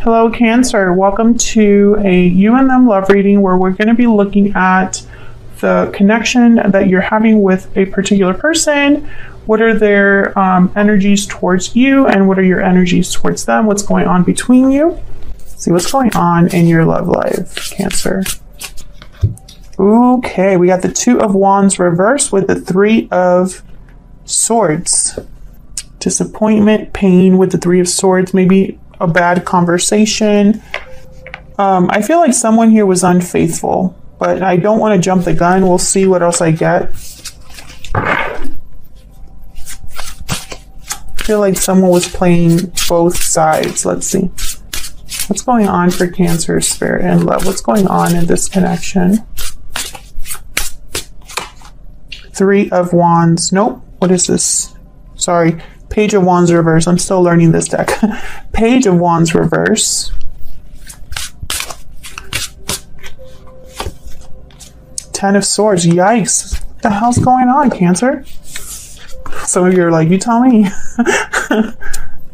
Hello, Cancer. Welcome to a you and them love reading where we're going to be looking at the connection that you're having with a particular person. What are their energies towards you and what are your energies towards them? What's going on between you? See what's going on in your love life, Cancer. Okay, we got the Two of Wands reversed with the Three of Swords. Disappointment, pain with the Three of Swords, maybe a bad conversation. I feel like someone here was unfaithful, but I don't want to jump the gun. We'll see what else I get. I feel like someone was playing both sides. Let's see. What's going on for Cancer, Spirit, and love? What's going on in this connection? Three of Wands. Nope. What is this? Sorry. Page of Wands reverse. I'm still learning this deck. Page of Wands reverse. Ten of Swords. Yikes. What the hell's going on, Cancer? Some of you are like, you tell me.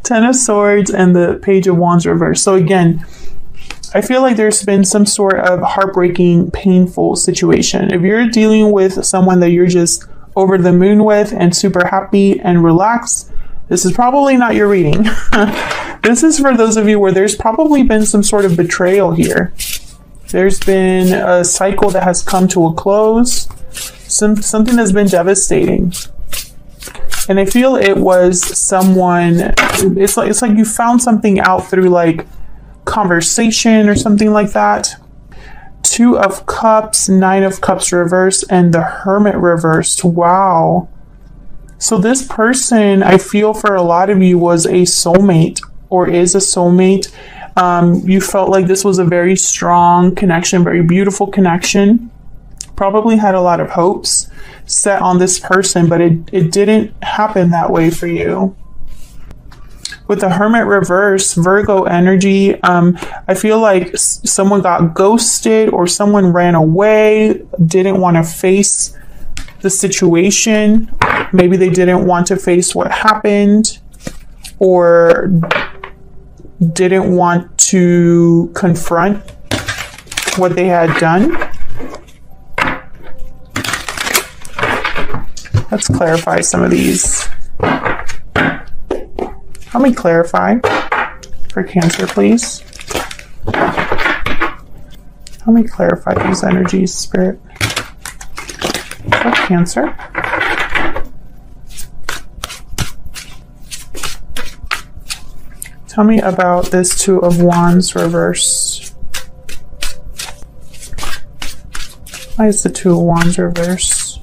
Ten of Swords and the Page of Wands reverse. So again, I feel like there's been some sort of heartbreaking, painful situation. If you're dealing with someone that you're just over the moon with and super happy and relaxed, this is probably not your reading. This is for those of you where there's probably been some sort of betrayal here. There's been a cycle that has come to a close. Something that's been devastating. And I feel it was someone, it's like you found something out through like conversation or something like that. Two of Cups, Nine of Cups reversed, and the Hermit reversed. Wow. So this person, I feel for a lot of you, was a soulmate or is a soulmate. You felt like this was a very strong connection, very beautiful connection. Probably had a lot of hopes set on this person, but it didn't happen that way for you. With the Hermit reverse, Virgo energy, I feel like someone got ghosted or someone ran away, didn't want to face the situation. Maybe they didn't want to face what happened or didn't want to confront what they had done. Let's clarify some of these. Help me clarify for Cancer, please. Help me clarify these energies, Spirit. For Cancer. Tell me about this Two of Wands reverse. Why is the Two of Wands reverse?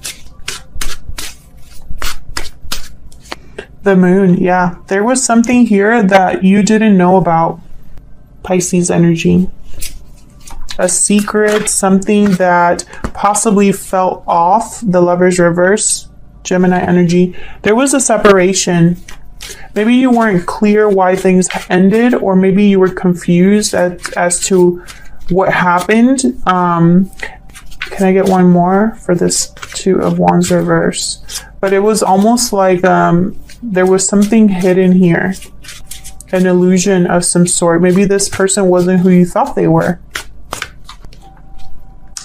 The Moon, yeah. There was something here that you didn't know about, Pisces energy. A secret, something that possibly felt off, the Lovers reverse, Gemini energy. There was a separation. Maybe you weren't clear why things ended, or maybe you were confused as to what happened. Can I get one more for this Two of Wands reverse? But it was almost like there was something hidden here, an illusion of some sort. Maybe this person wasn't who you thought they were.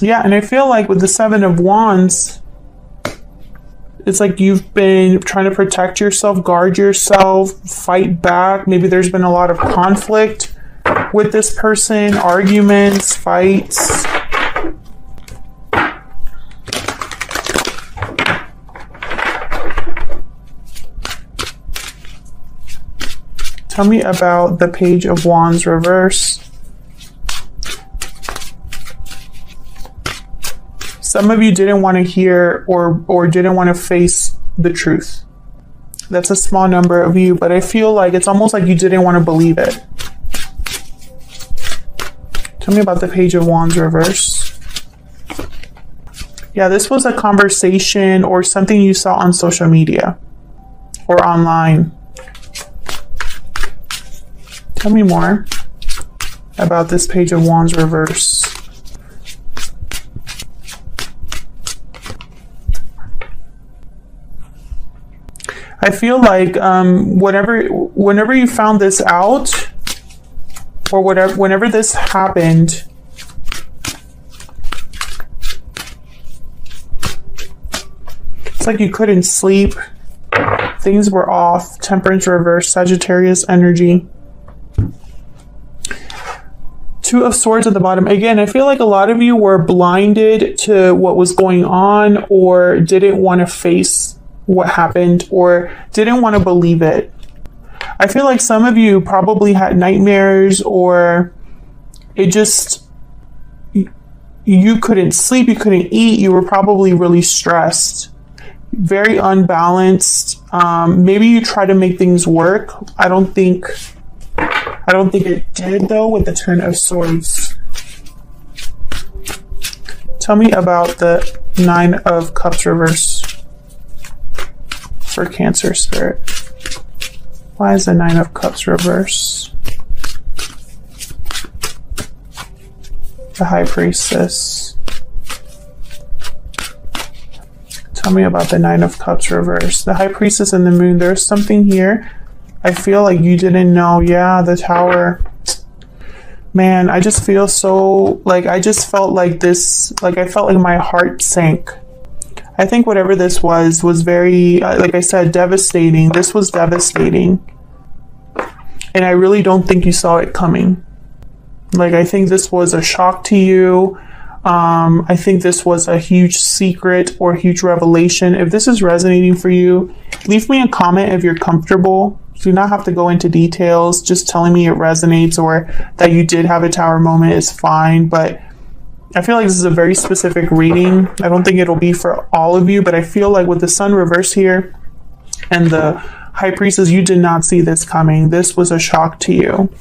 Yeah, and I feel like with the Seven of Wands, it's like you've been trying to protect yourself, guard yourself, fight back. Maybe there's been a lot of conflict with this person, arguments, fights. Tell me about the Page of Wands reverse. Some of you didn't want to hear or didn't want to face the truth. That's a small number of you, but I feel like it's almost like you didn't want to believe it. Tell me about the Page of Wands reverse. Yeah, this was a conversation or something you saw on social media or online. Tell me more about this Page of Wands reverse. I feel like whenever you found this out, or whatever, whenever this happened, it's like you couldn't sleep. Things were off. Temperance reverse, Sagittarius energy. Two of Swords at the bottom. Again, I feel like a lot of you were blinded to what was going on, or didn't want to face what happened, or didn't want to believe it. I feel like some of you probably had nightmares, or it just, you couldn't sleep, you couldn't eat, you were probably really stressed, very unbalanced. Maybe you try to make things work. I don't think it did, though, with the Ten of Swords. Tell me about the Nine of Cups reverse for Cancer spirit. Why is the Nine of Cups reverse? The High Priestess. Tell me about the Nine of Cups reverse. The High Priestess and the Moon. There's something here. I feel like you didn't know. Yeah, the Tower. Man, I just feel so, like, I just felt like this, like, I felt like my heart sank. I think whatever this was very, like I said, devastating. This was devastating. And I really don't think you saw it coming. Like, I think this was a shock to you. I think this was a huge secret or huge revelation. If this is resonating for you, leave me a comment if you're comfortable. You do not have to go into details. Just telling me it resonates or that you did have a Tower moment is fine. But I feel like this is a very specific reading. I don't think it'll be for all of you, but I feel like with the Sun reverse here and the High Priestess, you did not see this coming. This was a shock to you.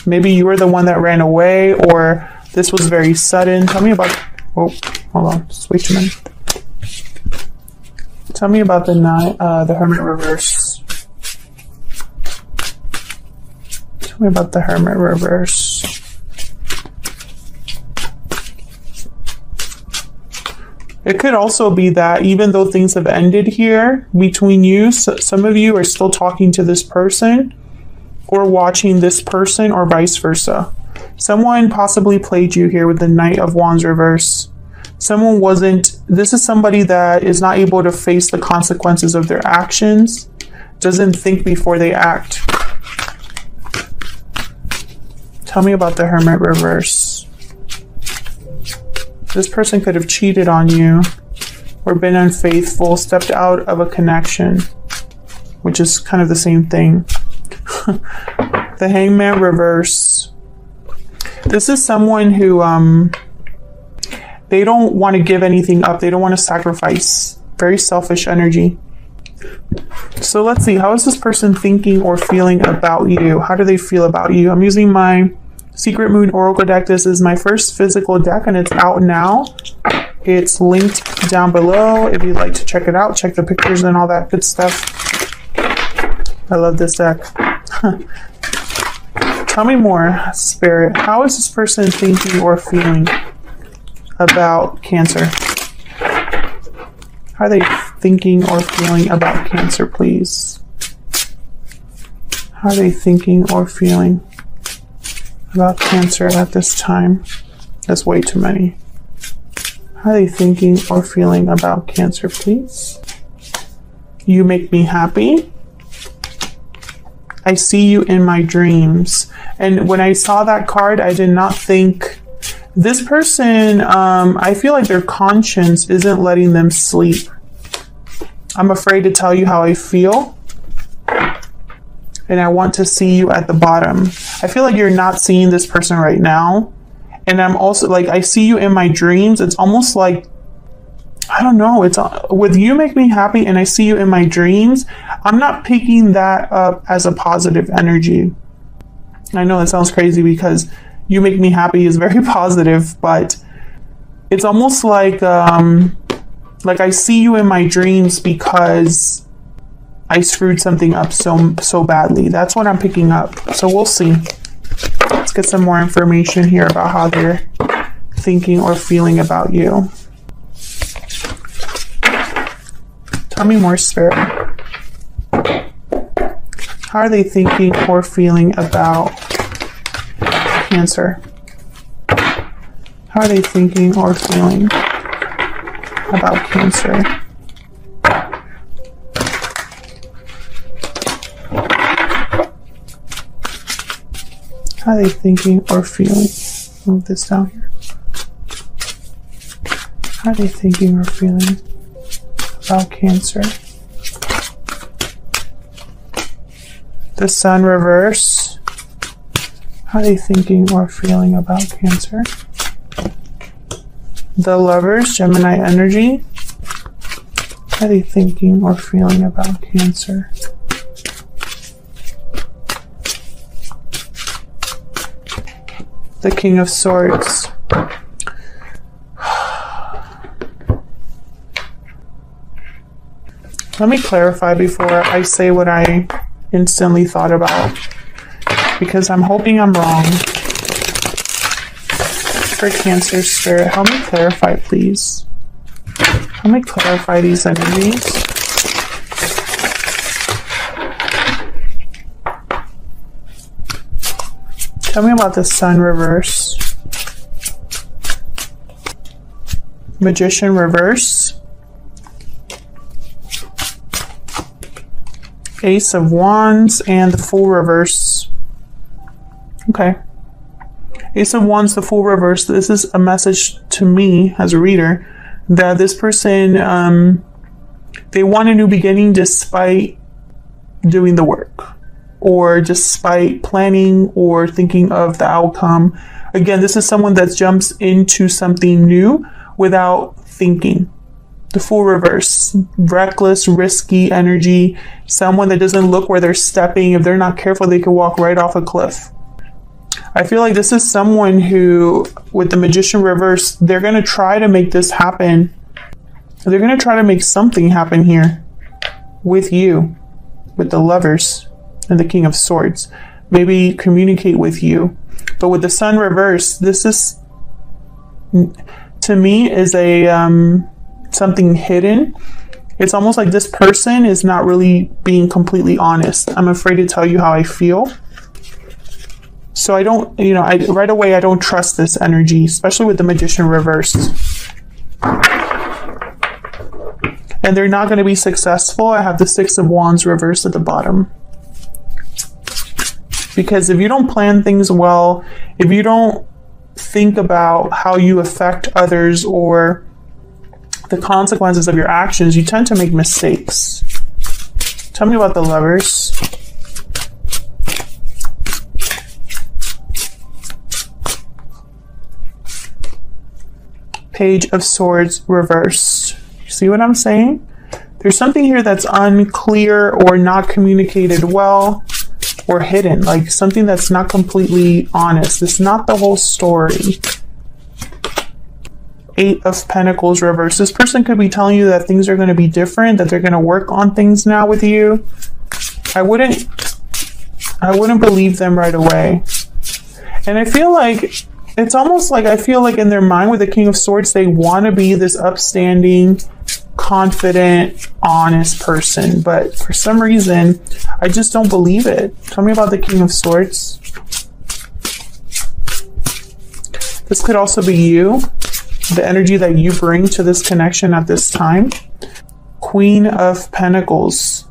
Maybe you were the one that ran away, or this was very sudden. Tell me about, oh, hold on, just wait a minute. Tell me about the Hermit reverse. Tell me about the Hermit reverse. It could also be that even though things have ended here between you, some of you are still talking to this person or watching this person, or vice versa. Someone possibly played you here with the Knight of Wands reverse. Someone wasn't, this is somebody that is not able to face the consequences of their actions, doesn't think before they act. Tell me about the Hermit reverse. This person could have cheated on you or been unfaithful, stepped out of a connection, which is kind of the same thing. The Hangman reverse. This is someone who, they don't want to give anything up. They don't want to sacrifice. Very selfish energy. So let's see. How is this person thinking or feeling about you? How do they feel about you? I'm using my Secret Moon Oracle deck. This is my first physical deck and it's out now. It's linked down below if you'd like to check it out. Check the pictures and all that good stuff. I love this deck. Tell me more, Spirit. How is this person thinking or feeling about Cancer? How are they thinking or feeling about Cancer, please? How are they thinking or feeling about Cancer at this time? That's way too many. How are they thinking or feeling about Cancer, please? You make me happy. I see you in my dreams. And when I saw that card, I did not think this person, I feel like their conscience isn't letting them sleep. I'm afraid to tell you how I feel. And I want to see you at the bottom. I feel like you're not seeing this person right now. And I'm also like, I see you in my dreams. It's almost like, I don't know, it's with you make me happy and I see you in my dreams. I'm not picking that up as a positive energy. I know it sounds crazy because you make me happy is very positive, but it's almost like I see you in my dreams because I screwed something up so badly. That's what I'm picking up. So we'll see. Let's get some more information here about how they're thinking or feeling about you. Tell me more, Spirit. How are they thinking or feeling about Cancer. How are they thinking or feeling about Cancer? How are they thinking or feeling? Move this down here. How are they thinking or feeling about Cancer? The Sun reverse. How are they thinking or feeling about Cancer? The Lovers, Gemini energy. How are they thinking or feeling about Cancer? The King of Swords. Let me clarify before I say what I instantly thought about, because I'm hoping I'm wrong. For Cancer Spirit, help me clarify, please. Help me clarify these energies. Tell me about the Sun reverse. Magician reverse. Ace of Wands and the Fool reverse. Okay. Ace of Wands, the Fool reverse. This is a message to me as a reader that this person, they want a new beginning despite doing the work, or despite planning or thinking of the outcome. Again, this is someone that jumps into something new without thinking. The Fool reverse, reckless, risky energy, someone that doesn't look where they're stepping. If they're not careful, they could walk right off a cliff. I feel like this is someone who, with the Magician reverse, they're going to try to make this happen. They're going to try to make something happen here with you, with the Lovers and the King of Swords. Maybe communicate with you. But with the Sun reverse, this is, to me, is a something hidden. It's almost like this person is not really being completely honest. I'm afraid to tell you how I feel. So I don't, right away, I don't trust this energy, especially with the Magician reversed. And they're not going to be successful. I have the Six of Wands reversed at the bottom. Because if you don't plan things well, if you don't think about how you affect others or the consequences of your actions, you tend to make mistakes. Tell me about the Lovers. Page of Swords reversed. See what I'm saying? There's something here that's unclear or not communicated well or hidden, like something that's not completely honest. It's not the whole story. Eight of Pentacles reversed. This person could be telling you that things are going to be different, that they're going to work on things now with you. I wouldn't believe them right away. And I feel like it's almost like, I feel like in their mind with the King of Swords, they want to be this upstanding, confident, honest person. But for some reason, I just don't believe it. Tell me about the King of Swords. This could also be you, the energy that you bring to this connection at this time. Queen of Pentacles.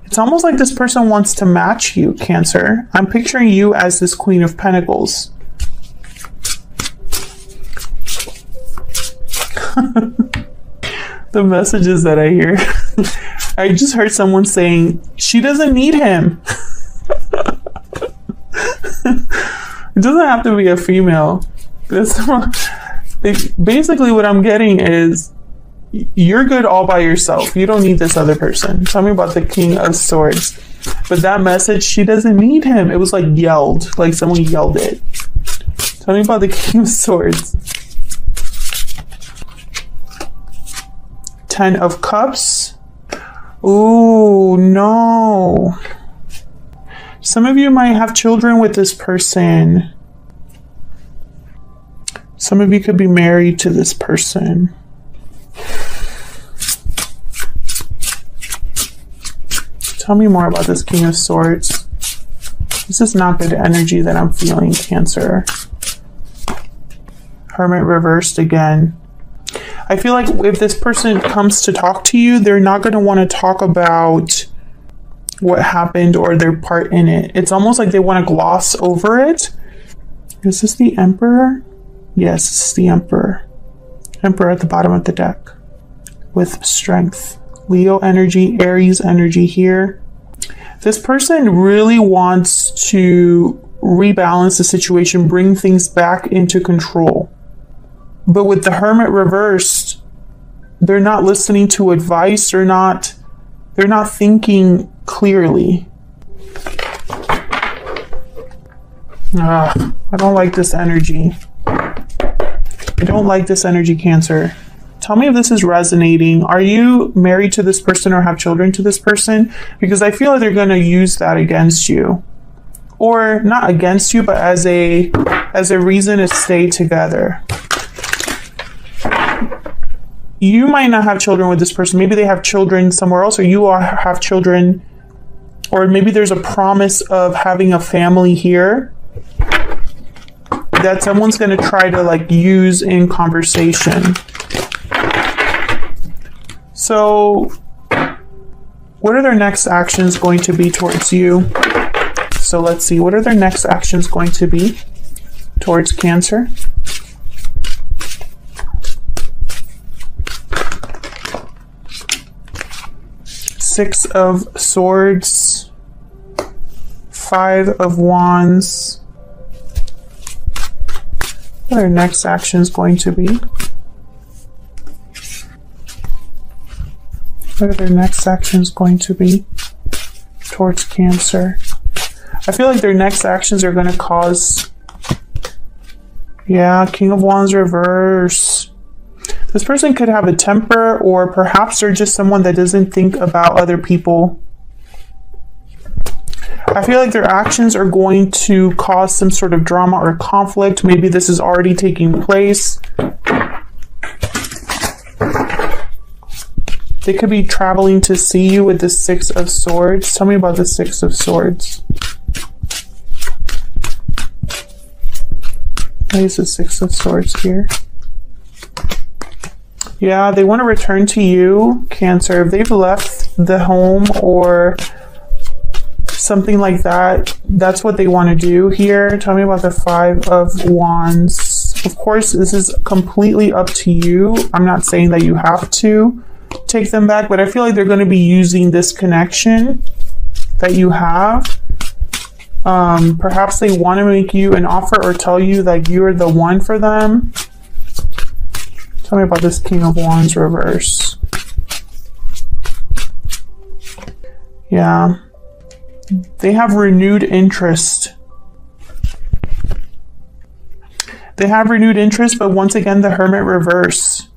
It's almost like this person wants to match you, Cancer. I'm picturing you as this Queen of Pentacles. The messages that I hear. I just heard someone saying, she doesn't need him. It doesn't have to be a female. Basically what I'm getting is, you're good all by yourself. You don't need this other person. Tell me about the King of Swords. But that message, she doesn't need him. It was like yelled, like someone yelled it. Tell me about the King of Swords. Ten of Cups. Ooh, no. Some of you might have children with this person. Some of you could be married to this person. Tell me more about this King of Swords. This is not good energy that I'm feeling, Cancer. Hermit reversed again. I feel like if this person comes to talk to you, they're not going to want to talk about what happened or their part in it. It's almost like they want to gloss over it. Is this the Emperor? Yes, this is the Emperor. Emperor at the bottom of the deck with strength. Leo energy, Aries energy here. This person really wants to rebalance the situation, bring things back into control. But with the Hermit reversed, they're not listening to advice. They're not thinking clearly. I don't like this energy. I don't like this energy, Cancer. Tell me if this is resonating. Are you married to this person or have children to this person? Because I feel like they're going to use that against you. Or not against you, but as a reason to stay together. You might not have children with this person. Maybe they have children somewhere else, or you all have children, or maybe there's a promise of having a family here that someone's going to try to like use in conversation. So what are their next actions going to be towards you? So let's see, what are their next actions going to be towards Cancer? Six of Swords, Five of Wands. What are their next actions going to be? What are their next actions going to be towards Cancer? I feel like their next actions are going to cause... Yeah, King of Wands reverse. This person could have a temper, or perhaps they're just someone that doesn't think about other people. I feel like their actions are going to cause some sort of drama or conflict. Maybe this is already taking place. They could be traveling to see you with the Six of Swords. Tell me about the Six of Swords. Why is the Six of Swords here? Yeah, they want to return to you, Cancer. If they've left the home or something like that, that's what they want to do here. Tell me about the Five of Wands. Of course, this is completely up to you. I'm not saying that you have to take them back, but I feel like they're going to be using this connection that you have. Perhaps they want to make you an offer or tell you that you're the one for them. Tell me about this King of Wands reverse. Yeah. They have renewed interest. They have renewed interest, but once again, the Hermit reverse.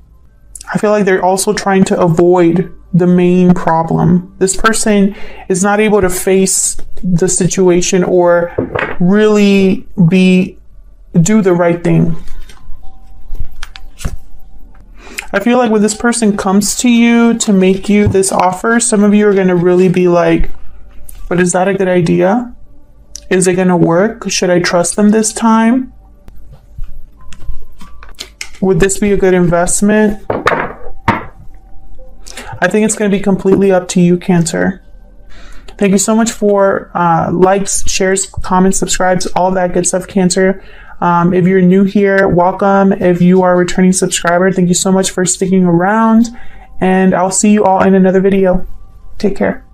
I feel like they're also trying to avoid the main problem. This person is not able to face the situation or really do the right thing. I feel like when this person comes to you to make you this offer, some of you are going to really be like, but is that a good idea? Is it going to work? Should I trust them this time? Would this be a good investment? I think it's going to be completely up to you, Cancer. Thank you so much for likes, shares, comments, subscribes, all that good stuff, Cancer. If you're new here, welcome. If you are a returning subscriber, thank you so much for sticking around. And I'll see you all in another video. Take care.